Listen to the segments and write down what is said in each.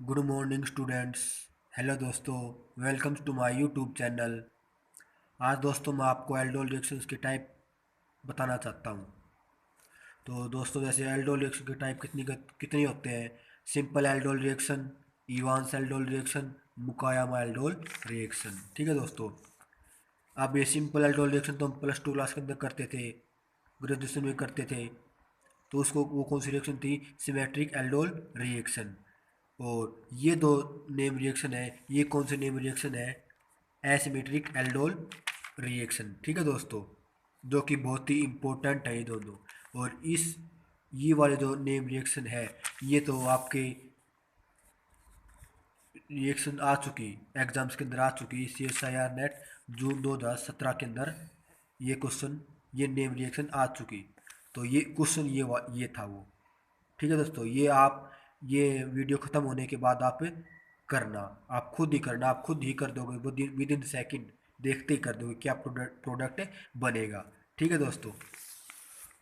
Good morning students. Hello दोस्तों, welcome to my YouTube channel. आज दोस्तों मैं आपको एल्डोल रिएक्शंस के टाइप बताना चाहता हूँ। तो दोस्तों जैसे एल्डोल रिएक्शन के टाइप कितनी होते हैं। Simple aldol reaction, Evans aldol reaction, Mukaiyama aldol reaction. ठीक है दोस्तों। अब ये सिंपल एल्डोल रिएक्शन तो हम +2 क्लास के अंदर करते थे, ग्रेजुएशन में करते थे। तो उसको वो कौन सी रिएक्शन थी? Symmetric aldol reaction. और ये दो नेम रिएक्शन है, ये कौन से नेम रिएक्शन है? Asymmetric aldol reaction. ठीक है दोस्तों, जो कि बहुत ही इम्पोर्टेंट है ये दोनों। और ये वाले जो नेम रिएक्शन है, ये तो आपके रिएक्शन आ चुकी, एग्जाम्स के अंदर आ चुकी। CSIR नेट जून 2017 के अंदर ये क्वेश्चन, ये नेम रिएक्शन आ चुकी। तो ये क्वेश्चन ये था वो। ठीक है दोस्तों, ये वीडियो ख़त्म होने के बाद आप करना, आप खुद ही करना, आप खुद ही कर दोगे विद इन सेकेंड, देखते ही कर दोगे क्या प्रोडक्ट बनेगा। ठीक है दोस्तों,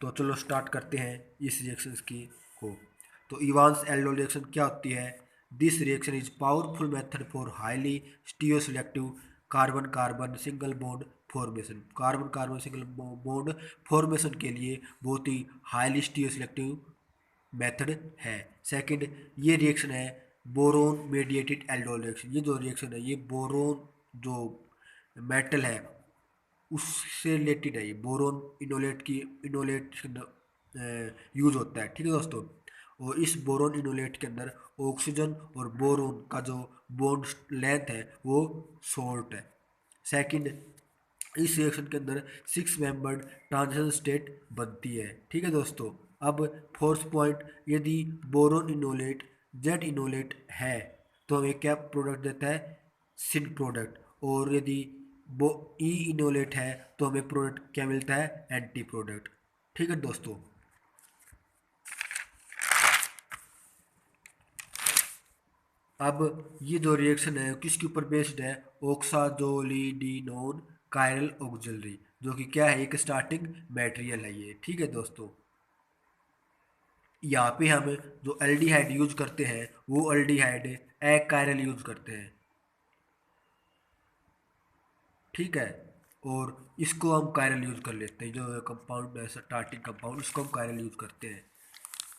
तो चलो स्टार्ट करते हैं इस रिएक्शन की को। तो इवांस एल्डोल रिएक्शन क्या होती है? This reaction is powerful method for highly stereoselective carbon carbon single bond formation. Carbon carbon single bond formation के लिए बहुत ही हाईली स्टीरियोसेलेक्टिव मेथड है। सेकंड, ये रिएक्शन है बोरोन मेडिएटेड एल्डोल रिएक्शन। ये जो रिएक्शन है, ये बोरोन जो मेटल है उससे रिलेटेड है। ये बोरोन इनोलेट यूज होता है। ठीक है दोस्तों। और इस बोरोन इनोलेट के अंदर ऑक्सीजन और बोरोन का जो बॉन्ड लेंथ है वो शॉर्ट है। सेकंड, इस रिएक्शन के अंदर 6 मेंबर्ड ट्रांजिशन स्टेट बनती है। ठीक है दोस्तों। अब फोर्थ पॉइंट, यदि बोरोन इनोलेट जेड इनोलेट है तो हमें क्या प्रोडक्ट देता है? सिन प्रोडक्ट। और यदि वो ई इनोलेट है तो हमें प्रोडक्ट क्या मिलता है? Anti product. ठीक है दोस्तों। अब ये जो रिएक्शन है किसके ऊपर बेस्ड है? ऑक्साजोलिडिनोन कायरल ऑक्सिलरी, जो कि क्या है? एक स्टार्टिंग मटेरियल है ये। ठीक है दोस्तों। यहाँ पे हम जो एल्डिहाइड यूज करते हैं वो एल्डिहाइड एक कायरल यूज करते हैं। ठीक है। और इसको हम कायरल यूज कर लेते हैं, जो कंपाउंड है स्टार्टिंग कंपाउंड, इसको हम कायरल यूज करते हैं।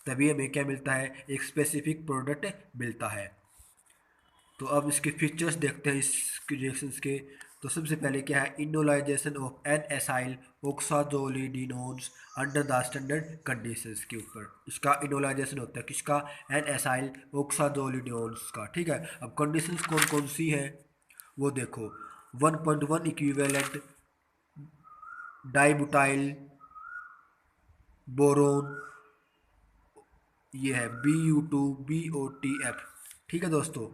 तभी हमें क्या मिलता है? एक स्पेसिफिक प्रोडक्ट मिलता है। तो अब इसके फीचर्स देखते हैं इस रिएक्शंस के। तो सबसे पहले क्या है? Enolization of an acyl oxazolidinones under the standard conditions के ऊपर इसका इनोलाइजेशन होता है। किसका? एन एसाइल ऑक्साजोलिडिनोन्स का। ठीक है। अब कंडीशंस कौन कौन सी है वो देखो। 1.1 इक्विवेलेंट डाइब्यूटाइल बोरोन, ये है BU2BOTF। ठीक है दोस्तों।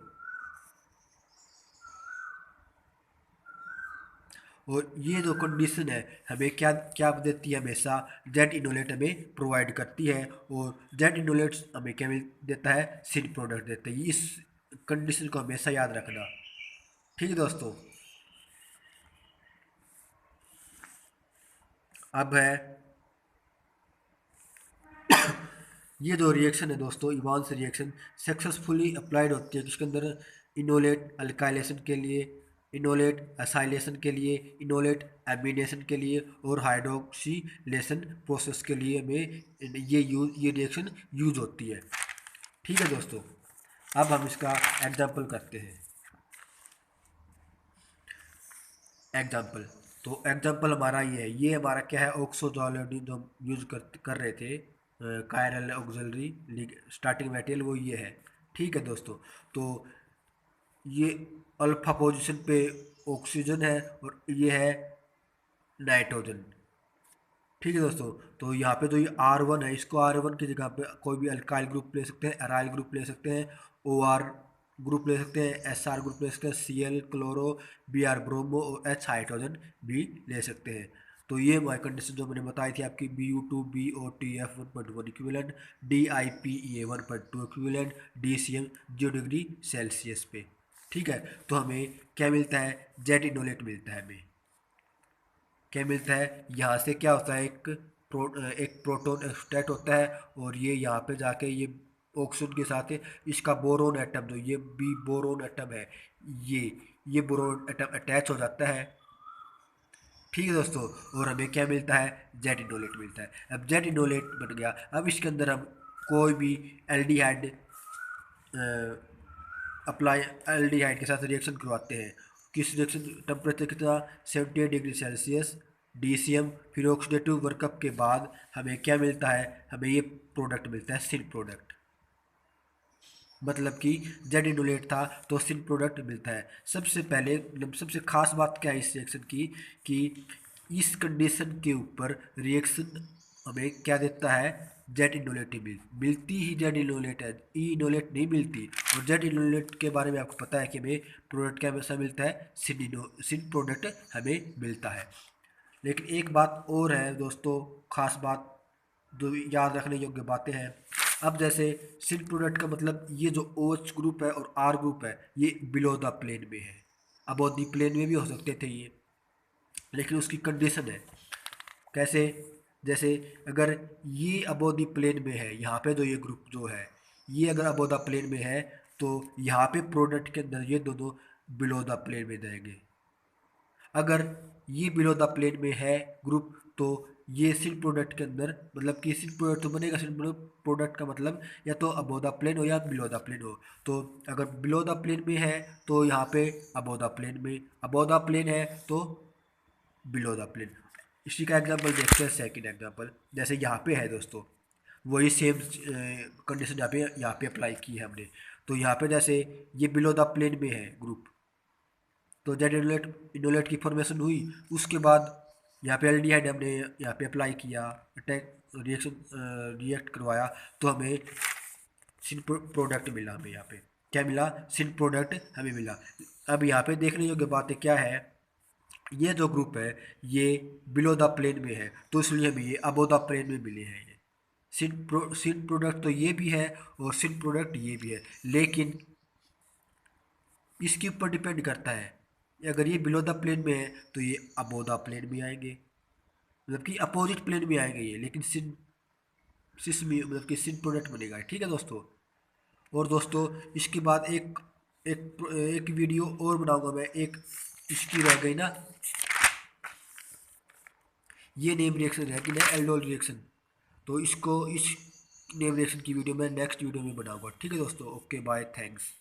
और ये जो कंडीशन है हमें क्या क्या देती है? हमेशा जेड इनोलेट हमें प्रोवाइड करती है। और जेड इनोलेट हमें क्या देता है? सिन प्रोडक्ट देता है। इस कंडीशन को हमेशा याद रखना। ठीक है दोस्तों। अब है ये जो रिएक्शन है दोस्तों, इवांस रिएक्शन सक्सेसफुली अप्लाइड होती है किसके अंदर? इनोलेट अल्काइलेशन के लिए, इनोलेट असाइलेशन के लिए, इनोलेट एमिनेशन के लिए और हाइड्रोक्सीलेशन प्रोसेस के लिए में ये रिएक्शन यूज होती है। ठीक है दोस्तों। अब हम इसका एग्जाम्पल करते हैं। एग्जाम्पल, तो एग्जाम्पल हमारा ये हमारा क्या है? ऑक्सोजोलिडी जो यूज कर रहे थे, कायरल ऑक्सिलरी स्टार्टिंग मटेरियल वो ये है। ठीक है दोस्तों। तो ये अल्फा पोजीशन पे ऑक्सीजन है और ये है नाइट्रोजन। ठीक है दोस्तों। तो यहाँ पे जो ये R1 है, इसको R1 की जगह पे कोई भी अल्काइल ग्रुप ले सकते हैं, एराइल ग्रुप ले सकते हैं, OR ग्रुप ले सकते हैं, SR ग्रुप ले सकते हैं, Cl क्लोरो, Br ब्रोमो और H हाइड्रोजन भी ले सकते हैं। तो ये हमारी कंडीशन जो मैंने बताई थी आपकी, BU2BOTF 1.1 equivalent, DIPEA 1.2 equivalent, DCM 0 degree Celsius पे। ठीक है। तो हमें क्या मिलता है? जेट इनोलेट मिलता है हमें। क्या मिलता है? यहाँ से क्या होता है? एक प्रोटॉन एक्सट्रैक्ट होता है और ये यहाँ पे जाके ये ऑक्सीजन के साथ इसका बोरोन एटम जो ये बी बोरोन एटम है, ये बोरोन एटम अटैच हो जाता है। ठीक है दोस्तों, और हमें क्या मिलता है, जेड इनोलेट मिलता है। अब जेड इनोलेट बन गया, अब इसके अंदर हम कोई भी एल्डिहाइड अप्लाई एल्डिहाइड के साथ रिएक्शन करवाते हैं। किस रिएक्शन टेम्परेचर कितना, 78 डिग्री सेल्सियस, DCM, फिर ऑक्सीडेटिव वर्कअप के बाद हमें क्या मिलता है, हमें ये प्रोडक्ट मिलता है सिन प्रोडक्ट। मतलब कि जेड इनोलेट था तो सिन प्रोडक्ट मिलता है। सबसे पहले मतलब सबसे खास बात क्या है इस रिएक्शन की, कि इस कंडीशन के ऊपर रिएक्शन हमें क्या देता है, जेड इनोलेट ही मिलती ही जेड इनोलेट है, ई इनोलेट नहीं मिलती। और जेड इनोलेट के बारे में आपको पता है कि हमें प्रोडक्ट क्या हमेशा मिलता है, सिन प्रोडक्ट हमें मिलता है। लेकिन एक बात और है दोस्तों, खास बात जो याद रखने योग्य बातें हैं। अब जैसे सिन प्रोडक्ट का मतलब ये जो OH ग्रुप है और R ग्रुप है ये बिलो द प्लेन में है। अबव द प्लेन में भी हो सकते थे ये, लेकिन उसकी कंडीशन है। कैसे, जैसे अगर ये अबव द प्लेन में है, यहाँ पे जो ये ग्रुप जो है ये अगर अबव द प्लेन में है तो यहाँ पे प्रोडक्ट के अंदर ये दोनों बिलो द प्लेन में जाएंगे। अगर ये बिलो द प्लेन में है ग्रुप तो ये सिन प्रोडक्ट के अंदर, मतलब कि सिन प्रोडक्ट तो बनेगा। सिन प्रोडक्ट का मतलब या तो अबव द प्लेन हो या बिलो द प्लेन हो। तो अगर बिलो द प्लेन में है तो यहाँ पे अबव द प्लेन में, अबव द प्लेन है तो बिलो द प्लेन। इसी का एग्जांपल देखते हैं, सेकंड एग्जांपल। जैसे यहाँ पे है दोस्तों, वही सेम कंडीशन यहाँ पे अप्लाई की है हमने। तो यहाँ पे जैसे ये बिलो द प्लेन में है ग्रुप, तो जेड इनोलेट की फॉर्मेशन हुई। उसके बाद यहाँ पे एल्डिहाइड हमने यहाँ पे अप्लाई किया, अटैक रिएक्ट करवाया, तो हमें सिन प्रोडक्ट मिला। हमें यहाँ पे क्या मिला, सिन प्रोडक्ट हमें मिला। अब यहाँ पे देखने योग्य बातें क्या है, ये जो ग्रुप है ये बिलो द प्लेन में है तो इसलिए हमें ये अबो द प्लेन में मिले हैं। ये सिन प्रोडक्ट तो ये भी है और सिन प्रोडक्ट ये भी है, लेकिन इसके ऊपर डिपेंड करता है। अगर ये बिलो द प्लेन में है तो ये अबो द प्लेन में आएंगे, मतलब कि अपोजिट प्लेन में आएंगे ये, लेकिन सिस में मतलब कि सिन प्रोडक्ट बनेगा। ठीक है दोस्तों। और दोस्तों इसके बाद एक वीडियो और बनाऊंगा मैं, एक इसकी रह गई ना, ये नेम रिएक्शन रह गई ना, एल्डोल रिएक्शन। तो इस नेम रिएक्शन की वीडियो मैं नेक्स्ट वीडियो में बनाऊंगा। ठीक है दोस्तों, ओके बाय, थैंक्स।